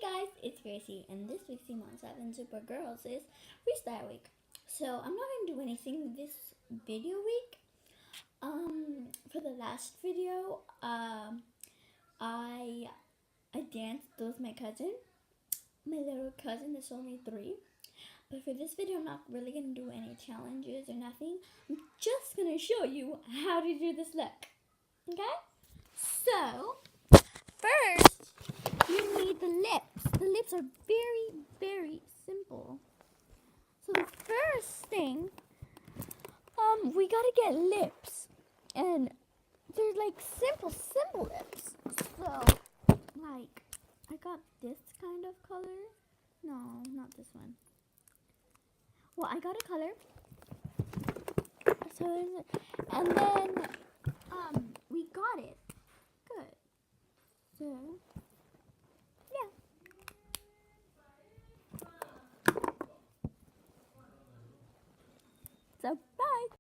Guys, it's Gracie, and this week's Team on 7 Super Girls is Freestyle Week. So I'm not going to do anything this video week. For the last video, I danced with my cousin, my little cousin that's only 3. But for this video, I'm not really going to do any challenges or nothing. I'm just going to show you how to do this look. Okay? So, first, you need the lips. The lips are very, very simple. So the first thing, we gotta get lips. And they're like simple lips. So, like, I got this kind of color. No, not this one. Well, I got a color. So, and then, we got it. Good. So, yeah. So, bye.